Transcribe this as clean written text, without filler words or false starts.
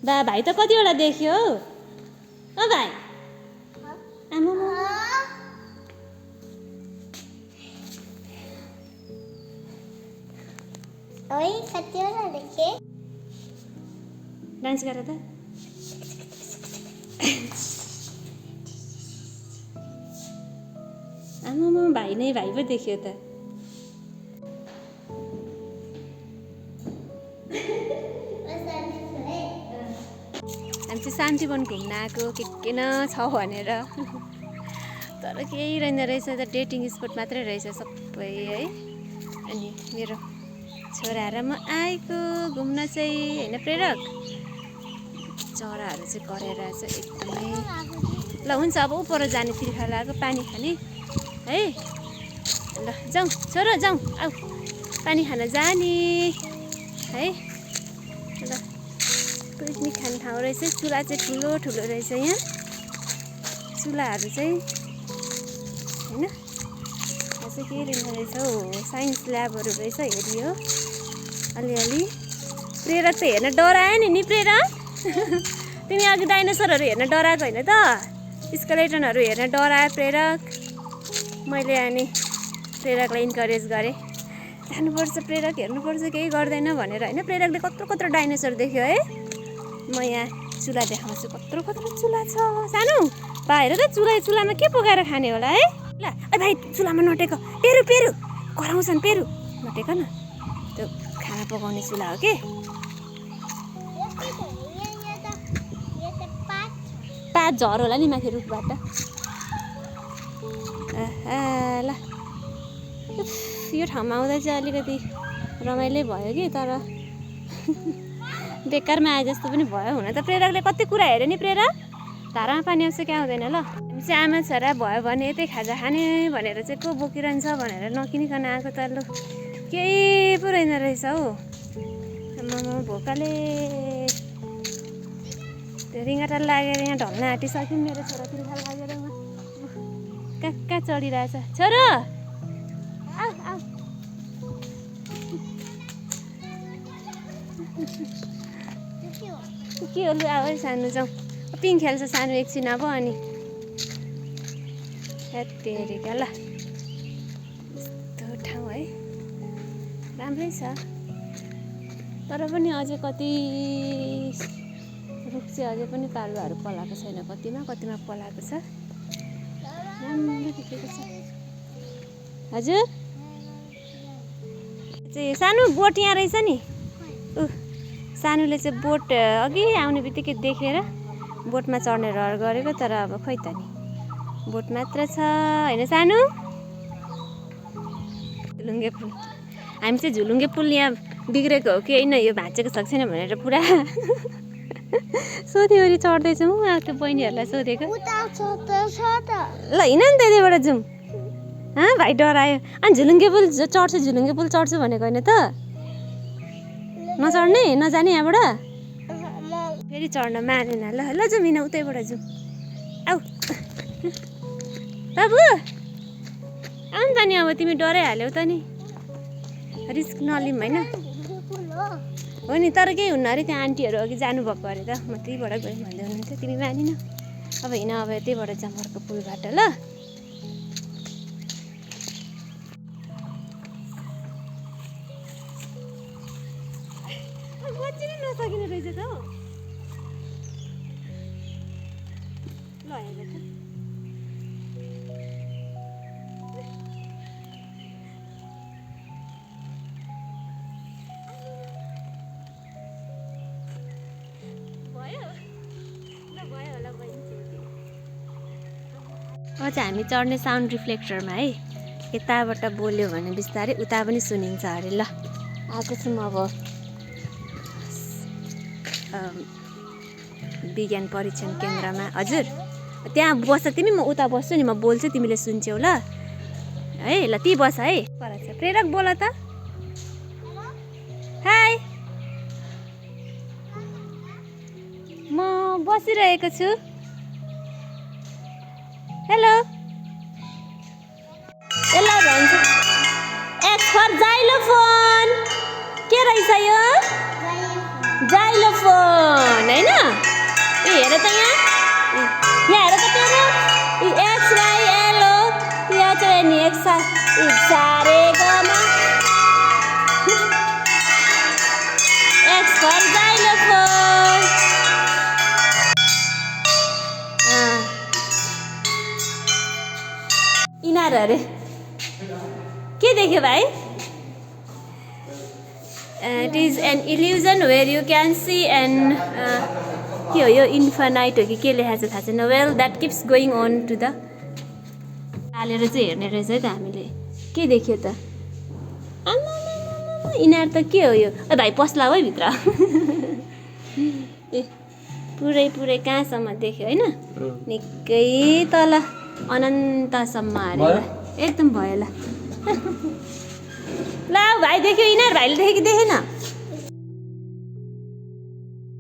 बा भाइ त कतिवटा देख्यो हौ ओ भाइ आमा ओइ कतिवटा देखे डान्स गर त आमा भाइ नै भाइ पो देख्यो त हामी चाहिँ शान्तिवन घुम्न आएको के न छ भनेर तर केही रहेन रहेछ त डेटिङ स्पट मात्रै रहेछ सबै है अनि मेरो छोरा र म आएको घुम्न चाहिँ होइन प्रेरक चराहरू चाहिँ गरेर चाहिँ एकदमै ल हुन्छ अब उपर जाने तिर्खा लाग्यो पानी खाने है ल जाउँ छोरा जाउँ आऊ पानी खान जाने है ल पिकनिक खाने ठाउँ रहेछ चुला चाहिँ ठुलो ठुलो रहेछ यहाँ चुलाहरू चाहिँ होइन यहाँ चाहिँ के रहेछ रहेछ हौ साइन्स ल्याबहरू रहेछ हेरियो अलिअलि प्रेरक त हेर्न डरायो नि प्रेरक तिमी अघि डाइनोसरहरू हेर्न डराएको होइन त स्केलेटनहरू हेर्न डरायो प्रेरक मैले अनि प्रेरकलाई इन्करेज गरेँ जानुपर्छ प्रेरक हेर्नुपर्छ केही गर्दैन भनेर होइन प्रेरकले कत्रो कत्रो डाइनोसर देख्यो है म यहाँ चुला देखाउँछु कत्रो कत्रो चुला छ सानो बा हेर त चुलामा के पकाएर खाने होला है ल भाइ चुलामा नटेको पेरु पेरु कराउँछन् पेरु नटेक न त्यो खाना पकाउने चुला हो के पात झर होला नि माथि रुखबाट ल यो ठाउँमा आउँदा चाहिँ अलिकति रमाइलो भयो कि तर बेकारमा आए जस्तो पनि भयो हुन त प्रेरकले कति कुरा हेऱ्यो नि प्रेरक धारामा पानी आउँछ क्या आउँदैन ल हामी चाहिँ आमा छोरा भयो भने यतै खाजा खाने भनेर चाहिँ को बोकिरहन्छ भनेर नकिनिकन आएको त लु केही पो रहेन रहेछ हौ म भोकाले त्यो रिङ्गटा लागेर यहाँ ढल्न आँटिसक्यो मेरो छोरा तिर्खा लागेर कहाँ कहाँ चढिरहेछ छोरा आऊ आऊ के हो लु अब सानो जाउँ पिङ खेल्छ सानो एकछिन अब अनि हेरेका ल यस्तो ठाउँ है राम्रै छ तर पनि अझै कति रुख चाहिँ अझै पनि पारुवाहरू पलाएको छैन कतिमा पलाएको छ राम्रो देखेको छ हजुर चाहिँ सानो बोट यहाँ रहेछ नि सानोले चाहिँ बोट अघि आउने बित्तिकै देखेर बोटमा चढ्ने रहर गरेको तर अब खै त नि बोट मात्र छ होइन सानो झुलुङ्गे पुल हामी चाहिँ झुलुङ्गे पुल यहाँ बिग्रेको हो कि होइन यो भाँचेको छ छैन भनेर पुरा सोधिवरी चढ्दैछौँ त्यो बहिनीहरूलाई सोधेको ल हिँड नि त्यतिबाट जाउँ भाइ डरायो अनि झुलुङ्गे पुल चढ्छु भनेको होइन त नचढ्ने नजाने यहाँबाट फेरि चढ्न मानेन ल ल जाउँ हिँड उतैबाट जाउँ आऊ बाबु आऊ नि त नि अब तिमी डराइहाल्यौ त नि रिस्क नलिउँ होइन हो नि तर केही हुन्न अरे त्यहाँ आन्टीहरू अघि जानुभएको अरे त म त्यहीबाट गएँ भन्दै हुनुहुन्थ्यो तिमी मानिन अब हिँड अब त्यहीबाट जाउँ अर्को पुलबाट ल नसकिने रहेछ त हौ ल हेर त अझ हामी चढ्ने साउन्ड रिफ्लेक्टरमा है यताबाट बोल्यो भने बिस्तारै उता पनि सुनिन्छ अरे ल आएको छु म अब विज्ञान परीक्षण केन्द्रमा हजुर त्यहाँ बस्छ तिमी म उता बस्छु नि म बोल्छु तिमीले सुन्छौ ल है ल ती बस है प्रेरक बोल त हाई म बसिरहेको छु हेलो यसलाई भन्छ एक्स फर जाइलोफोन के रहेछ यो जाइलोफोन होइन हेर त यहाँ हेर त तेरो एक्स वाई एल हो यहाँ चाहिँ नि एक सारे गमा एक्स फर जाइलोफोन यिनीहरू अरे के देख्यो भाइ it is an illusion where you can see and के हो यो इन्फानाइट हो कि के लेखाएको छ थाहा छैन well that keeps going on to the हालेर चाहिँ हेर्ने रहेछ है त हामीले के देख्यो त आमा यिनीहरू त के हो यो भाइ पस्ला हो है भित्र ए पुरै कहाँसम्म देख्यो होइन निकै तल अनन्तसम्म अरे एकदम भयो ल भाइ देख्यो यिनीहरू भाइले देख्यो कि देखेन